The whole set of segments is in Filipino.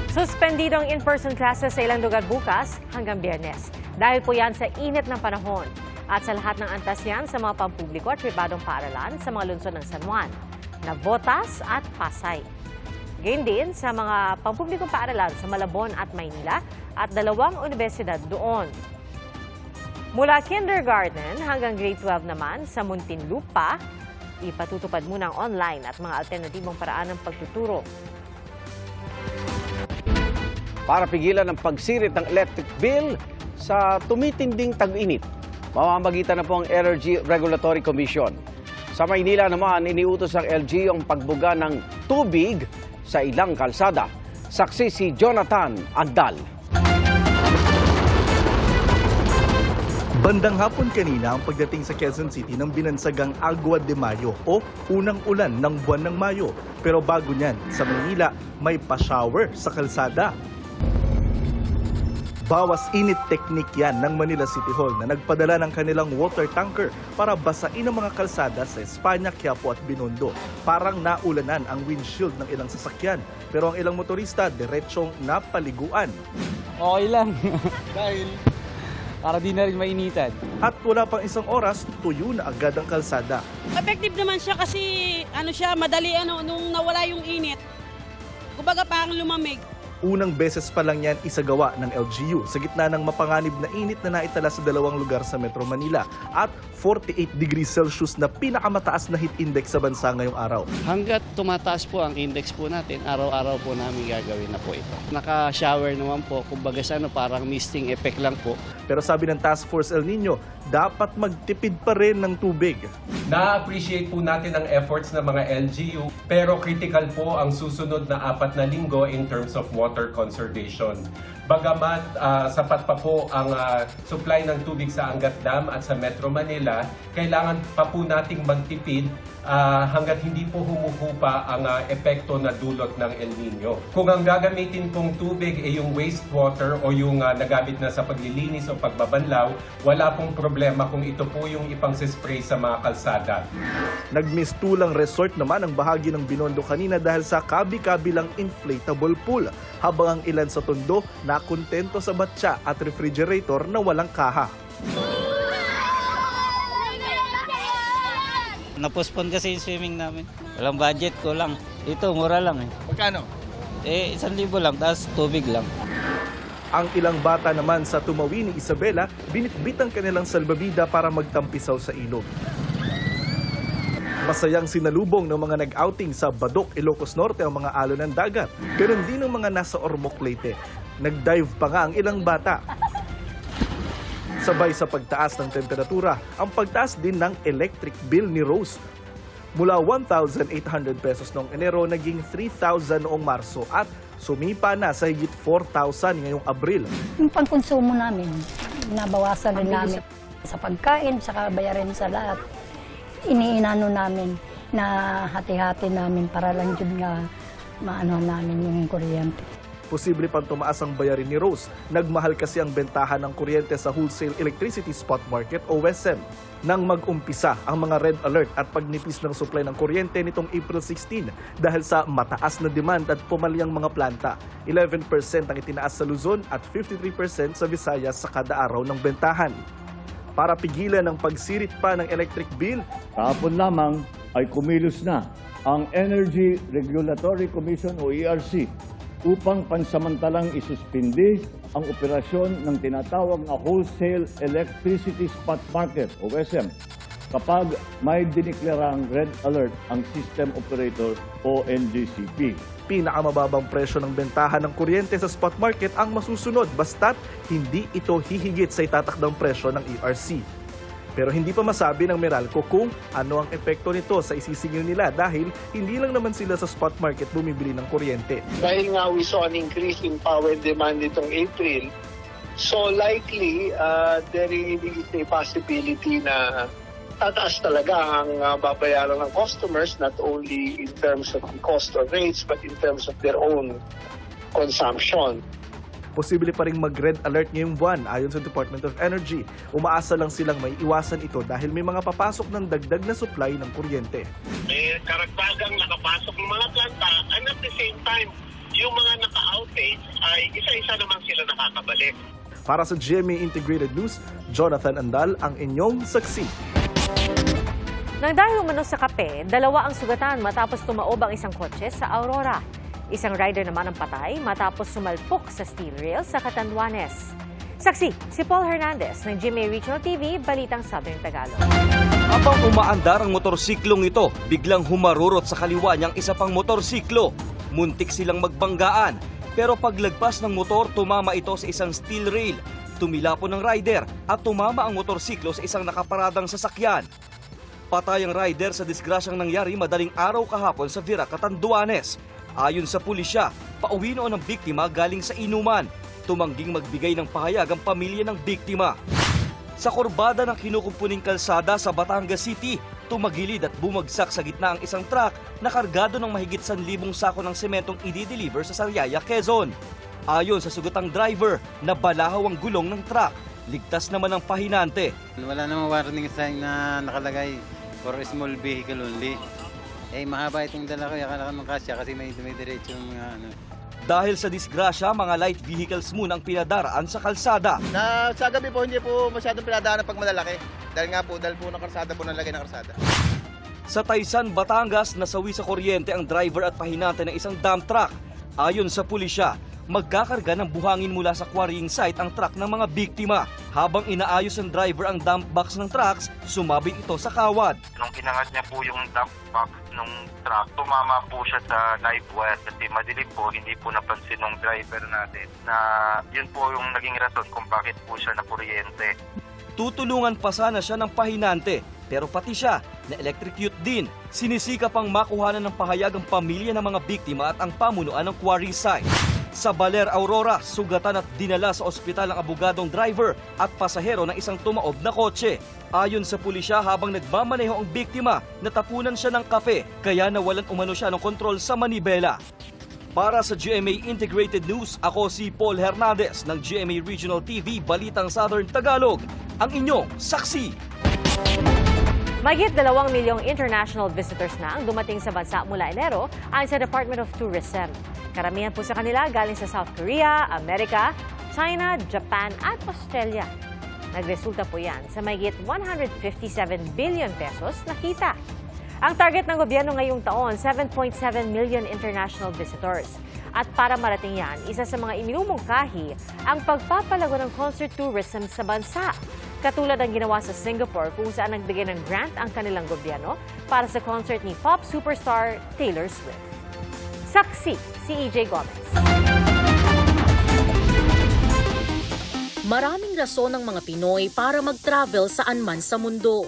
Suspendido ang in-person classes sa ilang lugar bukas hanggang Biyernes. Dahil po yan sa init ng panahon. At sa lahat ng antas yan sa mga pampubliko at pribadong paaralan sa mga lungsod ng San Juan, Navotas at Pasay. Gayun din sa mga pampublikong paaralan sa Malabon at Maynila at 2 universidad doon. Mula kindergarten hanggang grade 12 naman sa Muntinlupa, ipatutupad muna ang online at mga alternatibong paraan ng pagtuturo. Para pigilan ang pagsirit ng electric bill sa tumitinding tag-init, mamamagitan na po ang Energy Regulatory Commission. Sa Maynila naman, iniutos ng LGU ang pagbuga ng tubig sa ilang kalsada. Saksi si Jonathan Agdal. Bandang hapon kanina ang pagdating sa Quezon City ng binansagang Agua de Mayo o unang ulan ng buwan ng Mayo. Pero bago niyan, sa Maynila, may pa-shower sa kalsada. Bawas init technique yan ng Manila City Hall na nagpadala ng kanilang water tanker para basain ang mga kalsada sa Espanya, Quiapo at Binondo. Parang naulanan ang windshield ng ilang sasakyan. Pero ang ilang motorista, diretsyong napaliguan. Okay lang. Dahil para di na rin mainitan. At wala pang isang oras, tuyo na agad ang kalsada. Effective naman siya kasi madali nung nawala yung init. Kumbaga parang lumamig. Unang beses pa lang yan isagawa ng LGU sa gitna ng mapanganib na init na naitala sa 2 lugar sa Metro Manila at 48 degrees Celsius na pinakamataas na heat index sa bansa ngayong araw. Hanggat tumataas po ang index po natin, araw-araw po namin gagawin na po ito. Naka-shower naman po, kumbaga parang misting effect lang po. Pero sabi ng Task Force El Nino, dapat magtipid pa rin ng tubig. Na-appreciate po natin ang efforts ng mga LGU, pero critical po ang susunod na 4 na linggo in terms of water conservation. Bagamat sapat pa po ang supply ng tubig sa Angat Dam at sa Metro Manila, kailangan pa po nating magtipid hanggat hindi po humuhupa ang epekto na dulot ng El Nino. Kung ang gagamitin pong tubig ay yung wastewater o yung nagamit na sa paglilinis o pagbabanlaw, wala pong problema kung ito po yung ipang-spray sa mga kalsada. Nagmistulang resort naman ang bahagi ng Binondo kanina dahil sa kabi-kabilang inflatable pool, habang ang ilan sa Tondo na kontento sa batya at refrigerator na walang kaha. Napospon kasi yung swimming namin. Walang budget ko lang. Ito, mura lang eh. Magkano? 1,000 lang, tapos tubig lang. Ang ilang bata naman sa Tumawi ni Isabela, binitbit ang kanilang salbabida para magtampisaw sa ilog. Masayang sinalubong ng mga nag-outing sa Badok, Ilocos Norte ang mga alon ng dagat. Ganon din ang mga nasa Ormoc, Leyte. Nag-dive pa nga ang ilang bata. Sabay sa pagtaas ng temperatura, ang pagtaas din ng electric bill ni Rose. Mula 1,800 pesos noong Enero, naging 3,000 noong Marso at sumipa na sa higit 4,000 ngayong Abril. Yung pangkonsumo namin, nabawasan rin namin sa pagkain, sa bayarin sa lahat. Iniinano namin na hati-hati namin para lang dyan nga maano namin yung kuryente. Posible pang tumaas ang bayarin ni Rose. Nagmahal kasi ang bentahan ng kuryente sa Wholesale Electricity Spot Market o WESM. Nang mag-umpisa ang mga red alert at pagnipis ng supply ng kuryente nitong April 16 dahil sa mataas na demand at pumalyang mga planta. 11% ang itinaas sa Luzon at 53% sa Visayas sa kada araw ng bentahan. Para pigilan ang pagsirit pa ng electric bill, kahapon lamang ay kumilos na ang Energy Regulatory Commission o ERC upang pansamantalang isuspindi ang operasyon ng tinatawag na Wholesale Electricity Spot Market o WESM kapag may diniklarang red alert ang System Operator o NGCP. Pinakamababang presyo ng bentahan ng kuryente sa spot market ang masusunod basta't hindi ito hihigit sa itatakdang presyo ng ERC. Pero hindi pa masabi ng Meralco kung ano ang epekto nito sa isisingil nila dahil hindi lang naman sila sa spot market bumibili ng kuryente. Dahil nga we saw an increase in power demand itong April, so likely there is a possibility na tataas talaga ang babayaran ng customers, not only in terms of the cost of rates but in terms of their own consumption. Posible pa ring mag-red alert ngayong buwan ayon sa Department of Energy. Umaasa lang silang may iwasan ito dahil may mga papasok ng dagdag na supply ng kuryente. May karagdagang nakapasok ng mga planta and at the same time, yung mga naka-out database ay isa-isa naman sila nakakabalik. Para sa GMA Integrated News, Jonathan Andal ang inyong saksi. Nang dahil umano sa kape, 2 ang sugatan matapos tumaob ang isang kotse sa Aurora. Isang rider naman ang patay matapos sumalpok sa steel rail sa Catanduanes. Saksi, si Paul Hernandez ng GMA Regional TV, Balitang Southern Tagalog. Habang umaandar ang motorsiklong ito, biglang humarurot sa kaliwa niyang isa pang motorsiklo. Muntik silang magbanggaan, pero paglagpas ng motor, tumama ito sa isang steel rail. Tumila po ng rider at tumama ang motorsiklo sa isang nakaparadang sasakyan. Patay ang rider sa disgrasyang nangyari madaling araw kahapon sa Vira, Catanduanes. Ayon sa pulisya, pauwi noon ang biktima galing sa inuman. Tumangging magbigay ng pahayag ang pamilya ng biktima. Sa kurbada ng kinukumpuning kalsada sa Batangas City, tumagilid at bumagsak sa gitna ang isang truck na kargado ng mahigit 1,000 sako ng sementong i-deliver sa Sariaya, Quezon. Ayon sa sugutang driver, nabalahaw ang gulong ng truck. Ligtas naman ang pahinante. Wala namang warning sign na nakalagay for small vehicle only. Mahaba itong dala ko, akala ko kasya kasi may diretso ng mga Dahil sa disgrasya, mga light vehicles muna ang pinadaraan sa kalsada. Sa gabi po, hindi po masyadong pinadaanan pag malalaki. Dahil po ng karsada po nalagay ng karsada. Sa Taysan, Batangas, nasawi sa kuryente ang driver at pahinante ng isang dump truck. Ayon sa pulisya, magkakarga ng buhangin mula sa quarrying site ang truck ng mga biktima. Habang inaayos ng driver ang dump box ng trucks, sumabit ito sa kawad. Nung inangat niya po yung dump box ng truck, tumama po siya sa live wire kasi madilim po, hindi po napansin ng driver natin na yun po yung naging rason kung bakit po siya nakuryente. Tutulungan pa sana siya ng pahinante, pero pati siya na-electrocute din. Sinisikap ang makuhanan ng pahayag ang pamilya ng mga biktima at ang pamunuan ng quarry site. Sa Baler, Aurora, sugatan at dinala sa ospital ang abogadong driver at pasahero ng isang tumaob na kotse. Ayon sa pulisya, habang nagmamaneho ang biktima, natapunan siya ng kape, kaya nawalan umano siya ng kontrol sa manibela. Para sa GMA Integrated News, ako si Paul Hernandez ng GMA Regional TV, Balitang Southern Tagalog, ang inyong saksi. Mahigit 2 milyong international visitors na ang dumating sa bansa mula Enero ayon sa Department of Tourism. Karamihan po sa kanila galing sa South Korea, Amerika, China, Japan at Australia. Nagresulta po yan sa mahigit 157 billion pesos na kita. Ang target ng gobyerno ngayong taon, 7.7 million international visitors. At para marating yan, isa sa mga inumungkahi ang pagpapalago ng concert tourism sa bansa. Katulad ang ginawa sa Singapore kung saan nagbigay ng grant ang kanilang gobyerno para sa concert ni pop superstar Taylor Swift. Saksi si EJ Gomez. Maraming rason ng mga Pinoy para mag-travel saan man sa mundo.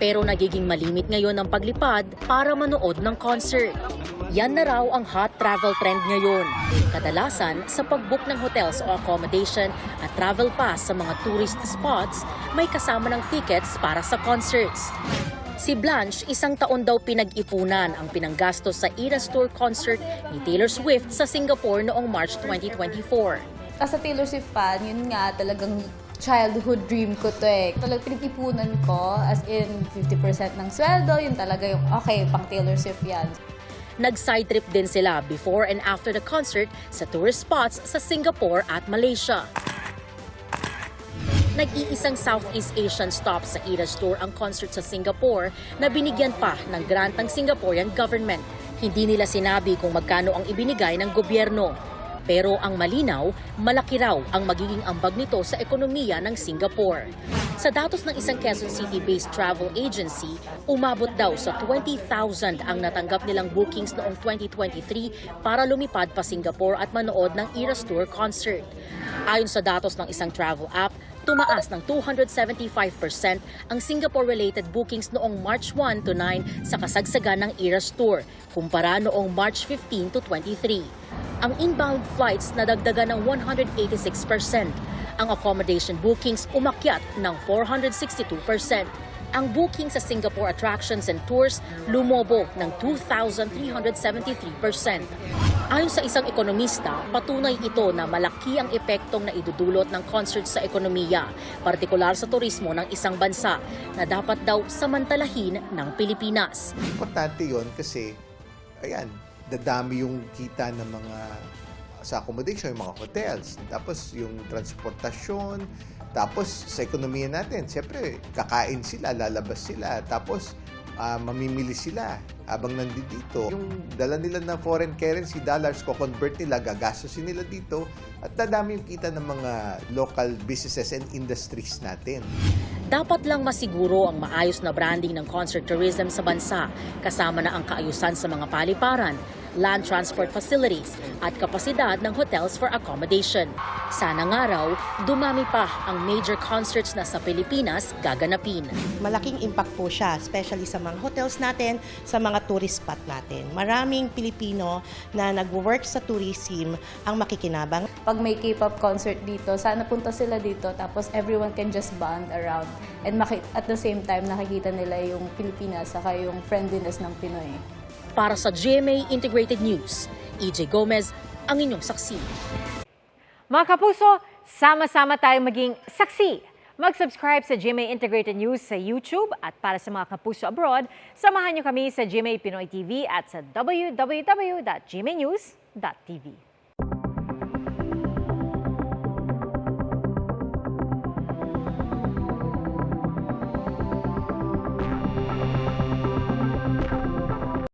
Pero nagiging malimit ngayon ang paglipad para manood ng concert. Yan na raw ang hot travel trend ngayon. Kadalasan, sa pag-book ng hotels o accommodation at travel pass sa mga tourist spots, may kasama ng tickets para sa concerts. Si Blanche, 1 taon daw pinag-ipunan ang pinanggastos sa Eras Tour concert ni Taylor Swift sa Singapore noong March 2024. As a Taylor Swift fan, yun nga talagang childhood dream ko to eh. Talagang pinag-ipunan ko, as in 50% ng sweldo, yun talaga yung okay, pang Taylor Swift yan. Nag-side trip din sila before and after the concert sa tourist spots sa Singapore at Malaysia. Nag-iisang Southeast Asian stop sa Eras Tour ang concert sa Singapore na binigyan pa ng grant ng Singaporean government. Hindi nila sinabi kung magkano ang ibinigay ng gobyerno. Pero ang malinaw, malaki raw ang magiging ambag nito sa ekonomiya ng Singapore. Sa datos ng isang Quezon City-based travel agency, umabot daw sa 20,000 ang natanggap nilang bookings noong 2023 para lumipad pa Singapore at manood ng Eras Tour concert. Ayon sa datos ng isang travel app, tumaas ng 275% ang Singapore-related bookings noong March 1 to 9 sa kasagsagan ng Eras Tour, kumpara noong March 15 to 23. Ang inbound flights nadagdagan ng 186%. Ang accommodation bookings umakyat ng 462%. Ang booking sa Singapore attractions and tours lumobo ng 2,373%. Ayon sa isang ekonomista, patunay ito na malaki ang epektong na idudulot ng concert sa ekonomiya, partikular sa turismo ng isang bansa na dapat daw samantalahin ng Pilipinas. Importante yon kasi, ayan, dadami yung kita ng mga sa accommodation, yung mga hotels, tapos yung transportasyon, tapos sa ekonomiya natin, siyempre, kakain sila, lalabas sila, tapos mamimili sila habang nandito. Yung dala nila ng foreign currency, dollars, ko-convert nila, gagastosin nila dito, at dadami yung kita ng mga local businesses and industries natin. Dapat lang masiguro ang maayos na branding ng concert tourism sa bansa, kasama na ang kaayusan sa mga paliparan, land transport facilities at kapasidad ng hotels for accommodation. Sana nga raw, dumami pa ang major concerts na sa Pilipinas gaganapin. Malaking impact po siya, especially sa mga hotels natin, sa mga tourist spot natin. Maraming Pilipino na nag-work sa tourism ang makikinabang. Pag may K-pop concert dito, sana punta sila dito tapos everyone can just bond around. And at the same time, nakikita nila yung Pilipinas saka yung friendliness ng Pinoy. Para sa GMA Integrated News, EJ Gomez, ang inyong saksi. Mga kapuso, sama-sama tayong maging saksi. Mag-subscribe sa GMA Integrated News sa YouTube at para sa mga kapuso abroad, samahan niyo kami sa GMA Pinoy TV at sa www.gmanews.tv.